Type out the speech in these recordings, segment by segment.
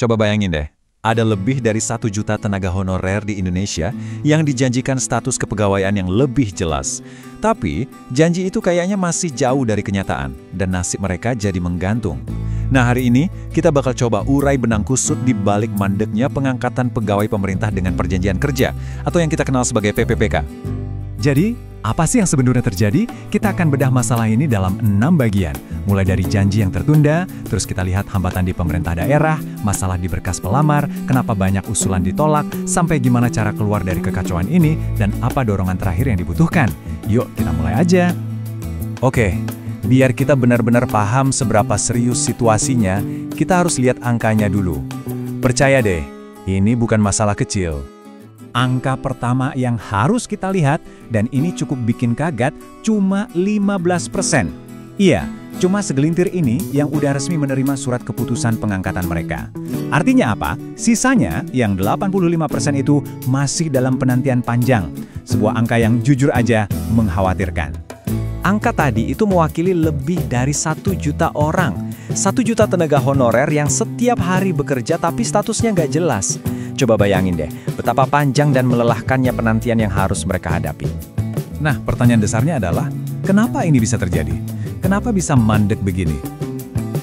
Coba bayangin deh, ada lebih dari 1 juta tenaga honorer di Indonesia yang dijanjikan status kepegawaian yang lebih jelas. Tapi, janji itu kayaknya masih jauh dari kenyataan, dan nasib mereka jadi menggantung. Nah, hari ini kita bakal coba urai benang kusut di balik mandeknya pengangkatan pegawai pemerintah dengan perjanjian kerja, atau yang kita kenal sebagai PPPK. Jadi, apa sih yang sebenarnya terjadi? Kita akan bedah masalah ini dalam 6 bagian. Mulai dari janji yang tertunda, terus kita lihat hambatan di pemerintah daerah, masalah di berkas pelamar, kenapa banyak usulan ditolak, sampai gimana cara keluar dari kekacauan ini, dan apa dorongan terakhir yang dibutuhkan. Yuk, kita mulai aja. Oke, biar kita benar-benar paham seberapa serius situasinya, kita harus lihat angkanya dulu. Percaya deh, ini bukan masalah kecil. Angka pertama yang harus kita lihat, dan ini cukup bikin kaget, cuma 15%. Iya, cuma segelintir ini yang udah resmi menerima surat keputusan pengangkatan mereka. Artinya apa? Sisanya, yang 85% itu masih dalam penantian panjang. Sebuah angka yang jujur aja mengkhawatirkan. Angka tadi itu mewakili lebih dari 1 juta orang. 1 juta tenaga honorer yang setiap hari bekerja tapi statusnya nggak jelas. Coba bayangin deh, betapa panjang dan melelahkannya penantian yang harus mereka hadapi. Nah, pertanyaan dasarnya adalah, kenapa ini bisa terjadi? Kenapa bisa mandek begini?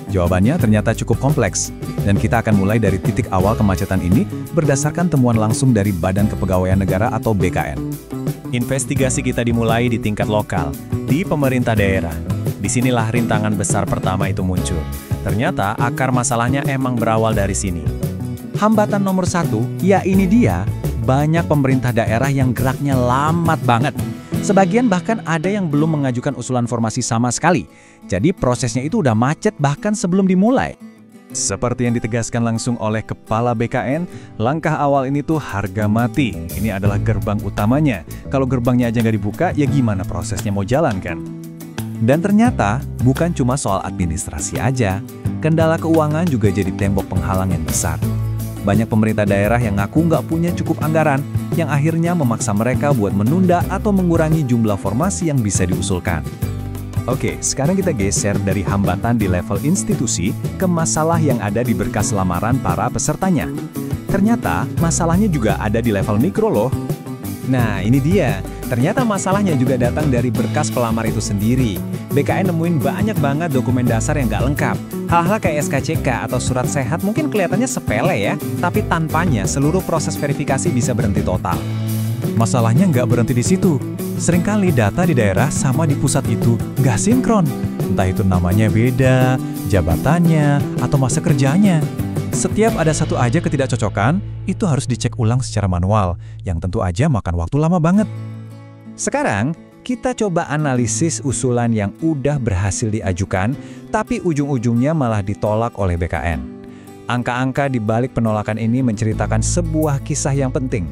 Jawabannya ternyata cukup kompleks, dan kita akan mulai dari titik awal kemacetan ini berdasarkan temuan langsung dari Badan Kepegawaian Negara atau BKN. Investigasi kita dimulai di tingkat lokal, di pemerintah daerah. Disinilah rintangan besar pertama itu muncul. Ternyata akar masalahnya emang berawal dari sini. Hambatan nomor 1, ya ini dia, banyak pemerintah daerah yang geraknya lambat banget. Sebagian bahkan ada yang belum mengajukan usulan formasi sama sekali. Jadi prosesnya itu udah macet bahkan sebelum dimulai. Seperti yang ditegaskan langsung oleh Kepala BKN, langkah awal ini tuh harga mati. Ini adalah gerbang utamanya. Kalau gerbangnya aja nggak dibuka, ya gimana prosesnya mau jalan kan? Dan ternyata bukan cuma soal administrasi aja. Kendala keuangan juga jadi tembok penghalang yang besar. Banyak pemerintah daerah yang ngaku nggak punya cukup anggaran, yang akhirnya memaksa mereka buat menunda atau mengurangi jumlah formasi yang bisa diusulkan. Oke, sekarang kita geser dari hambatan di level institusi ke masalah yang ada di berkas lamaran para pesertanya. Ternyata masalahnya juga ada di level mikro loh. Nah, ini dia. Ternyata masalahnya juga datang dari berkas pelamar itu sendiri. BKN nemuin banyak banget dokumen dasar yang nggak lengkap. Hal-hal kayak SKCK atau surat sehat mungkin kelihatannya sepele ya, tapi tanpanya seluruh proses verifikasi bisa berhenti total. Masalahnya nggak berhenti di situ. Seringkali data di daerah sama di pusat itu nggak sinkron. Entah itu namanya beda, jabatannya, atau masa kerjanya. Setiap ada satu aja ketidakcocokan, itu harus dicek ulang secara manual, yang tentu aja makan waktu lama banget. Sekarang, kita coba analisis usulan yang udah berhasil diajukan, tapi ujung-ujungnya malah ditolak oleh BKN. Angka-angka di balik penolakan ini menceritakan sebuah kisah yang penting.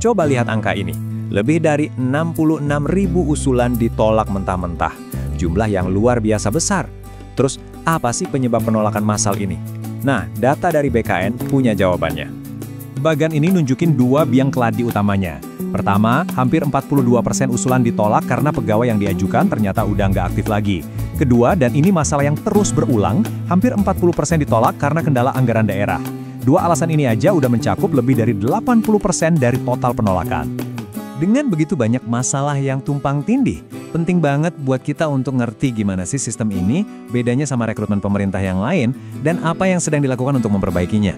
Coba lihat angka ini. Lebih dari 66.000 usulan ditolak mentah-mentah. Jumlah yang luar biasa besar. Terus, apa sih penyebab penolakan massal ini? Nah, data dari BKN punya jawabannya. Bagan ini nunjukin 2 biang keladi utamanya. Pertama, hampir 42% usulan ditolak karena pegawai yang diajukan ternyata udah nggak aktif lagi. Kedua, dan ini masalah yang terus berulang, hampir 40% ditolak karena kendala anggaran daerah. 2 alasan ini aja udah mencakup lebih dari 80% dari total penolakan. Dengan begitu banyak masalah yang tumpang tindih, penting banget buat kita untuk ngerti gimana sih sistem ini, bedanya sama rekrutmen pemerintah yang lain, dan apa yang sedang dilakukan untuk memperbaikinya.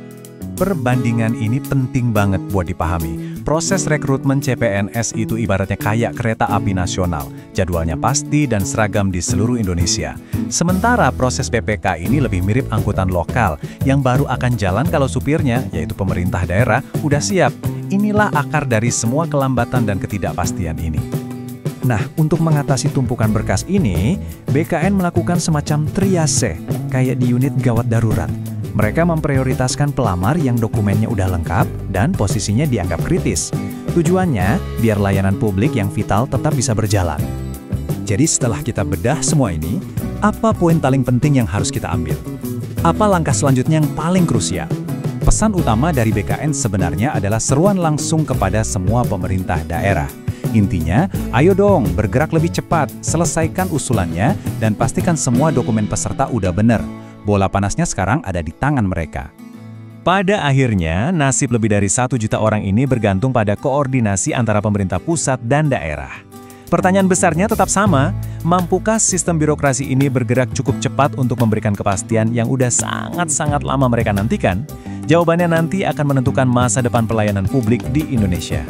Perbandingan ini penting banget buat dipahami. Proses rekrutmen CPNS itu ibaratnya kayak kereta api nasional. Jadwalnya pasti dan seragam di seluruh Indonesia. Sementara proses PPK ini lebih mirip angkutan lokal yang baru akan jalan kalau supirnya, yaitu pemerintah daerah, udah siap. Inilah akar dari semua kelambatan dan ketidakpastian ini. Nah, untuk mengatasi tumpukan berkas ini, BKN melakukan semacam triase, kayak di unit gawat darurat. Mereka memprioritaskan pelamar yang dokumennya udah lengkap dan posisinya dianggap kritis. Tujuannya, biar layanan publik yang vital tetap bisa berjalan. Jadi setelah kita bedah semua ini, apa poin paling penting yang harus kita ambil? Apa langkah selanjutnya yang paling krusial? Pesan utama dari BKN sebenarnya adalah seruan langsung kepada semua pemerintah daerah. Intinya, ayo dong bergerak lebih cepat, selesaikan usulannya, dan pastikan semua dokumen peserta udah benar. Bola panasnya sekarang ada di tangan mereka. Pada akhirnya, nasib lebih dari 1 juta orang ini bergantung pada koordinasi antara pemerintah pusat dan daerah. Pertanyaan besarnya tetap sama, mampukah sistem birokrasi ini bergerak cukup cepat untuk memberikan kepastian yang udah sangat-sangat lama mereka nantikan? Jawabannya nanti akan menentukan masa depan pelayanan publik di Indonesia.